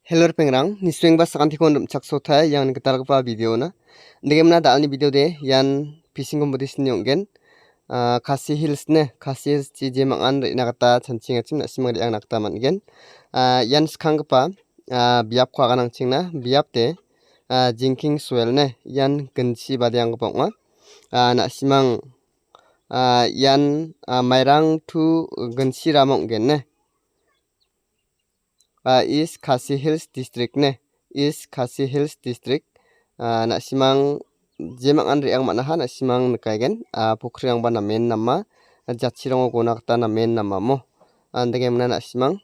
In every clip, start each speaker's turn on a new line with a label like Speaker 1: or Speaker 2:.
Speaker 1: Hello pengrang ni swing ba sakanti kon chak sothai yang ketal pa video na degemna dalni video de yan fishing competition yonggen Khasi Hills ne Khasi Hills chi je mangan re nakata chancing achim na simang yang nakta mangen yan skang pa biap kwa ganang chingna biap de Jingkieng Shwer ne yan genchi badyang pongwa na simang yan mairang tu genchi ramong gen ne East Khasi Hills District ne East Khasi Hills District na simang jemang andri ang manaha na simang nakaigen pukri ang ba na main nama jachirong gona kata na main nama mo andege mna na simang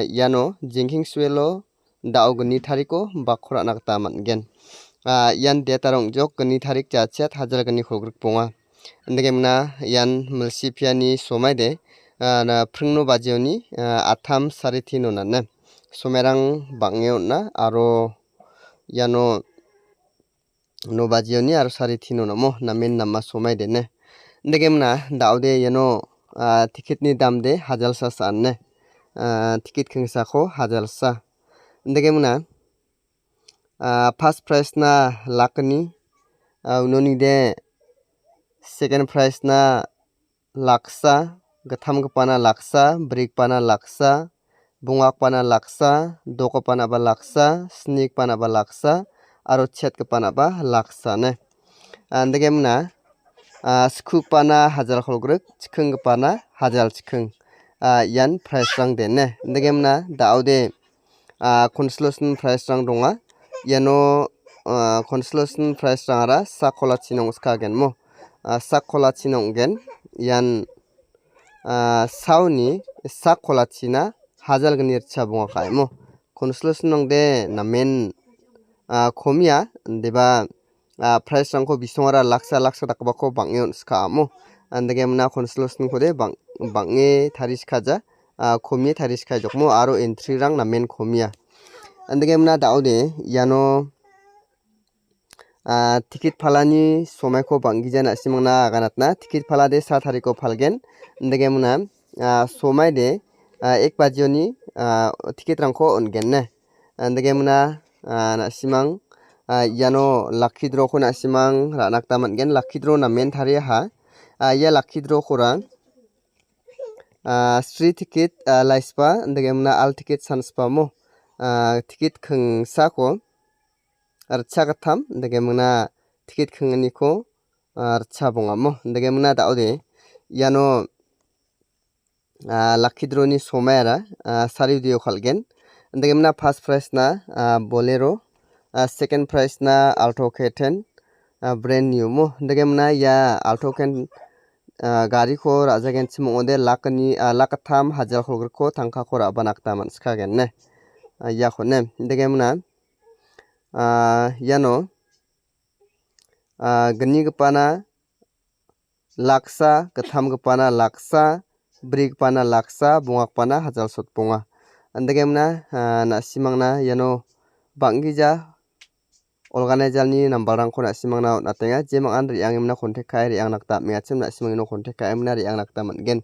Speaker 1: yano Jingkieng Shwer lo dao gni tariko bakhora nakta mangen yan detarong jok gni tarik jachet hajar gni khogruk ponga andege mna yan mulsipiani somai de na prungno bajioni atam sari tino na ne somerang bangeo na aro yano no bajioni aro sari tino na mo na main nama somai de ne degemna daude yano tiket ni dam de hajalsa san ne tiket khengsa ko hajalsa degemna first prize na lakni unoni de second prize na laksa gatham gapana laksa break pana laksa bungak pana laksa doko pana ba laksa sneak pana ba laksa aro chet pana ba laksa ne andegemna skuk pana hajar kholgruk chikheng pana hajar chikheng yan price rang de ne andegemna daude consolation price rang donga yano consolation price rang ara sakola chinong ska gen mo sakola chinong gen yan sauni sakola china hajar gnir chabunga kaimo consolation nongde na main komia deba price rangko bisongara laksa dakbako bangyon ska amo andege mna consolation kode bange taris kaja komi taris kai jokmo aro entry rang na main komia andege mna daude yano tiket palani somaiko banggija na simangna aganatna tiket palade 7 tariko palgen degemna somai de 1 bajioni tiket rangko ongen ne degemna na simang yano lucky draw ko na simang ranakta mangen lucky draw na main thari ha ya lucky draw khora street ticket laispa degemna all ticket sanspa mo tiket khengsa ko archa gatham degemna tiket khengani ko archa bongamo degemna daude yano lucky draw ni somayara sari dio khalgen degemna first prize na bolero second prize na alto K10 brand new mo degemna ya alto K10 gari ko rajagen chimode lakni lakatham hajar khogruk ko tangka ko rabanakta manska gen ne ya khone degemna yano gni gpana laksa gatham gpana laksa break pana laksa bungak pana hajar sotponga andegemna na simangna yano banggija organizer ni number rangko na simangna natenga jemang an riang emna kontak kai riang nakta mengachem na simangno kontak kai emna riang nakta mangen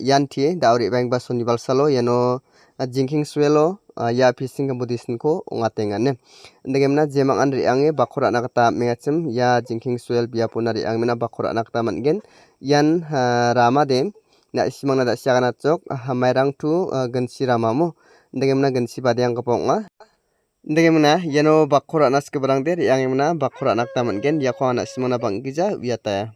Speaker 1: yanti dauri bang ba sonibal salo yano Jingkieng Shwer lo ya fishing competition ko ongatenga ne degemna jemang an riange bakora nakta mengachem ya Jingkieng Shwer biapuna riang mena bakora nakta mangen yan rama de na simangna da siagana chok mairang tu gensi ramamo degemna gensi badyang kaponga degemna yano bakora nas kebarang der yang emna bakora nakta mangen yakwa na simangna banggija wiataya